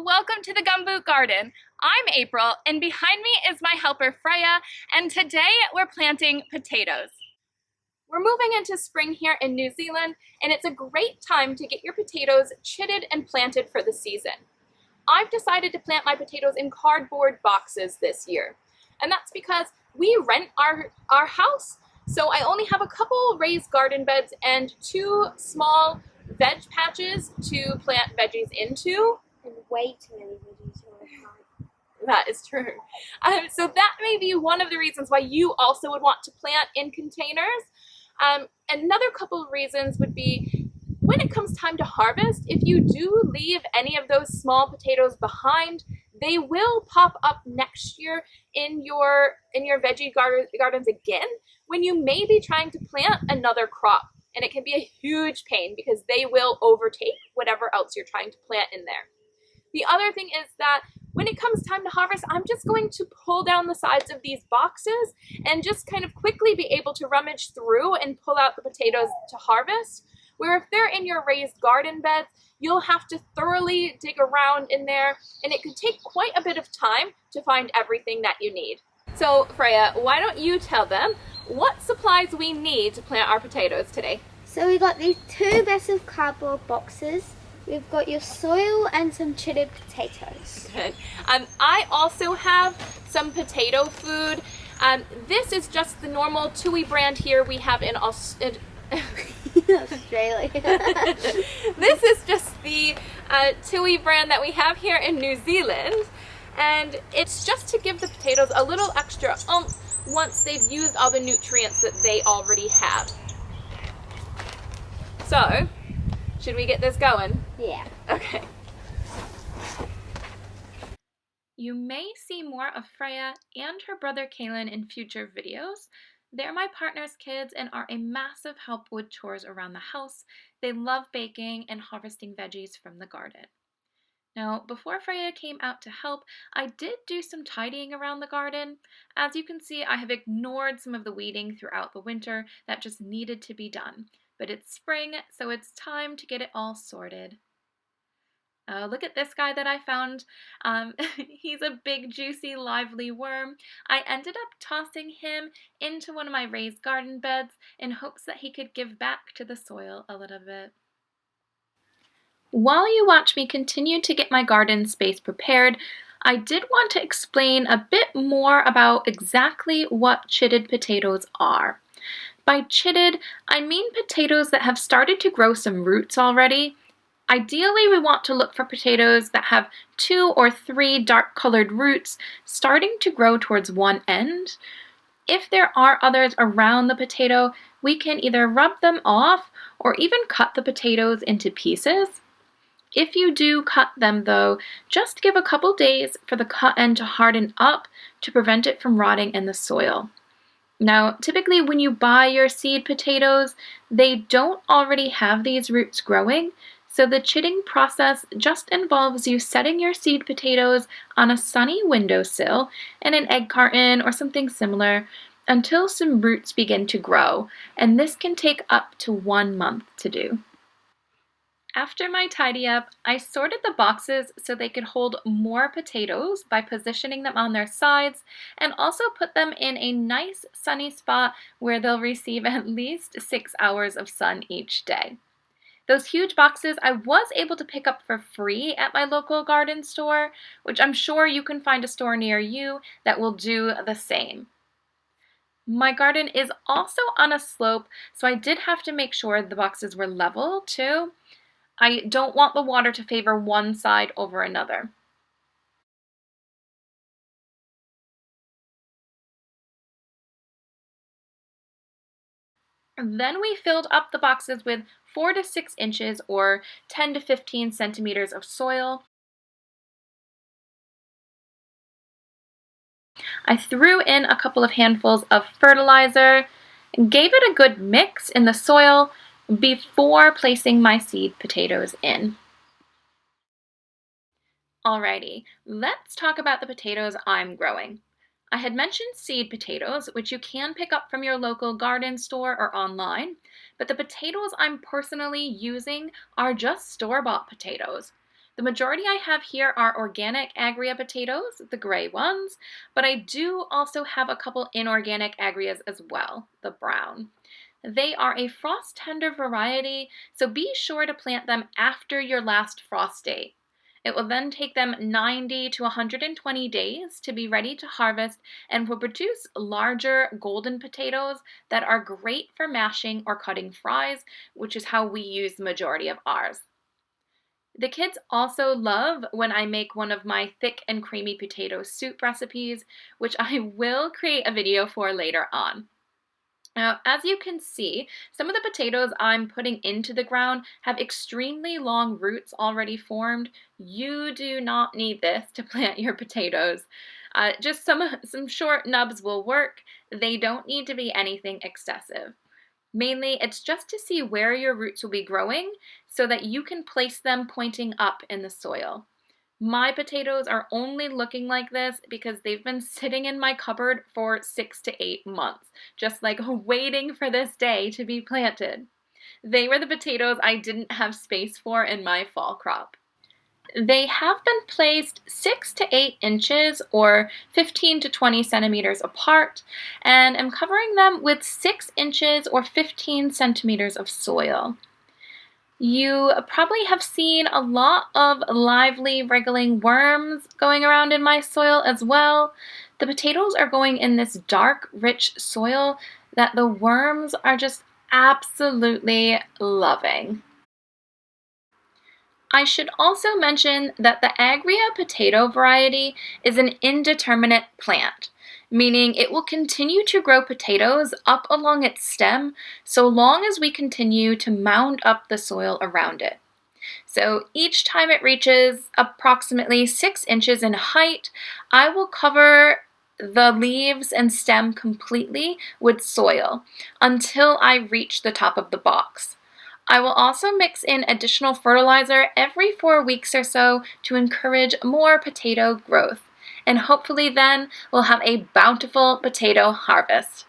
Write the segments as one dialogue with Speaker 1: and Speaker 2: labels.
Speaker 1: welcome to the Gumboot Garden. I'm April, and behind me is my helper Freya, and today we're planting potatoes. We're moving into spring here in New Zealand, and it's a great time to get your potatoes chitted and planted for the season. I've decided to plant my potatoes in cardboard boxes this year, and that's because we rent our house, so I only have a couple raised garden beds and 2 small veg patches to plant veggies into.
Speaker 2: And way too many veggies on a card.
Speaker 1: That is true. So that may be one of the reasons why you also would want to plant in containers. Another couple of reasons would be when it comes time to harvest, if you do leave any of those small potatoes behind, they will pop up next year in your veggie gardens again when you may be trying to plant another crop. And it can be a huge pain because they will overtake whatever else you're trying to plant in there. The other thing is that when it comes time to harvest, I'm just going to pull down the sides of these boxes and just kind of quickly be able to rummage through and pull out the potatoes to harvest. Where if they're in your raised garden beds, you'll have to thoroughly dig around in there, and it could take quite a bit of time to find everything that you need. So Freya, why don't you tell them what supplies we need to plant our potatoes today?
Speaker 2: So we got these 2 massive cardboard boxes. We've got your soil and some chitted potatoes.
Speaker 1: Good. I also have some potato food. This is just the normal TUI brand here we have in Australia. This is just the TUI brand that we have here in New Zealand. And it's just to give the potatoes a little extra oomph once they've used all the nutrients that they already have. So, should we get this going?
Speaker 2: Yeah.
Speaker 1: Okay. You may see more of Freya and her brother Kaylin in future videos. They're my partner's kids and are a massive help with chores around the house. They love baking and harvesting veggies from the garden. Now, before Freya came out to help, I did do some tidying around the garden. As you can see, I have ignored some of the weeding throughout the winter that just needed to be done. But it's spring, so it's time to get it all sorted. Look at this guy that I found. He's a big, juicy, lively worm. I ended up tossing him into one of my raised garden beds in hopes that he could give back to the soil a little bit. While you watch me continue to get my garden space prepared, I did want to explain a bit more about exactly what chitted potatoes are. By chitted, I mean potatoes that have started to grow some roots already. Ideally, we want to look for potatoes that have 2 or 3 dark-colored roots starting to grow towards one end. If there are others around the potato, we can either rub them off or even cut the potatoes into pieces. If you do cut them though, just give a couple days for the cut end to harden up to prevent it from rotting in the soil. Now, typically when you buy your seed potatoes, they don't already have these roots growing, so the chitting process just involves you setting your seed potatoes on a sunny windowsill in an egg carton or something similar until some roots begin to grow, and this can take up to 1 month to do. After my tidy up, I sorted the boxes so they could hold more potatoes by positioning them on their sides and also put them in a nice sunny spot where they'll receive at least 6 hours of sun each day. Those huge boxes I was able to pick up for free at my local garden store, which I'm sure you can find a store near you that will do the same. My garden is also on a slope, so I did have to make sure the boxes were level too. I don't want the water to favor one side over another. Then we filled up the boxes with 4 to 6 inches or 10 to 15 centimeters of soil. I threw in a couple of handfuls of fertilizer and gave it a good mix in the soil before placing my seed potatoes in. Alrighty, let's talk about the potatoes I'm growing. I had mentioned seed potatoes, which you can pick up from your local garden store or online, but the potatoes I'm personally using are just store-bought potatoes. The majority I have here are organic Agria potatoes, the gray ones, but I do also have a couple inorganic Agrias as well, the brown. They are a frost tender variety, so be sure to plant them after your last frost date. It will then take them 90 to 120 days to be ready to harvest and will produce larger golden potatoes that are great for mashing or cutting fries, which is how we use the majority of ours. The kids also love when I make one of my thick and creamy potato soup recipes, which I will create a video for later on. Now, as you can see, some of the potatoes I'm putting into the ground have extremely long roots already formed. You do not need this to plant your potatoes. Just some short nubs will work. They don't need to be anything excessive. Mainly, it's just to see where your roots will be growing so that you can place them pointing up in the soil. My potatoes are only looking like this because they've been sitting in my cupboard for 6 to 8 months, just like waiting for this day to be planted. They were the potatoes I didn't have space for in my fall crop. They have been placed 6 to 8 inches or 15 to 20 centimeters apart, and am covering them with 6 inches or 15 centimeters of soil. You probably have seen a lot of lively wriggling worms going around in my soil as well. The potatoes are going in this dark, rich soil that the worms are just absolutely loving. I should also mention that the Agria potato variety is an indeterminate plant, meaning it will continue to grow potatoes up along its stem so long as we continue to mound up the soil around it. So each time it reaches approximately 6 inches in height, I will cover the leaves and stem completely with soil until I reach the top of the box. I will also mix in additional fertilizer every 4 weeks or so to encourage more potato growth. And hopefully then we'll have a bountiful potato harvest.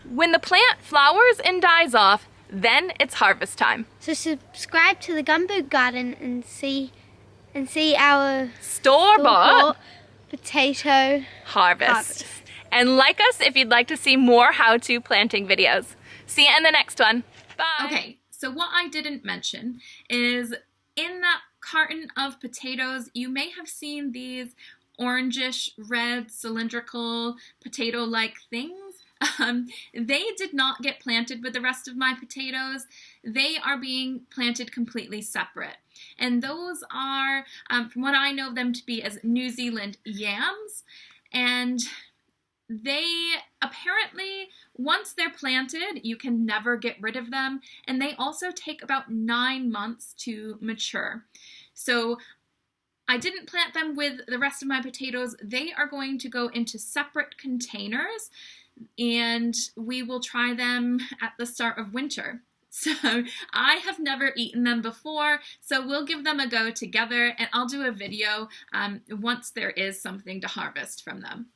Speaker 1: When the plant flowers and dies off, then it's harvest time.
Speaker 2: So subscribe to the Gumboot Garden and see our
Speaker 1: Store-bought
Speaker 2: potato
Speaker 1: harvest. And like us if you'd like to see more how-to planting videos. See you in the next one. Bye. Okay, so what I didn't mention is in that carton of potatoes, you may have seen these orangish, red, cylindrical, potato-like things. They did not get planted with the rest of my potatoes. They are being planted completely separate. And those are, from what I know them to be, as New Zealand yams. And they apparently, once they're planted, you can never get rid of them, and they also take about 9 months to mature. So I didn't plant them with the rest of my potatoes. They are going to go into separate containers, and we will try them at the start of winter. So I have never eaten them before, so we'll give them a go together, and I'll do a video once there is something to harvest from them.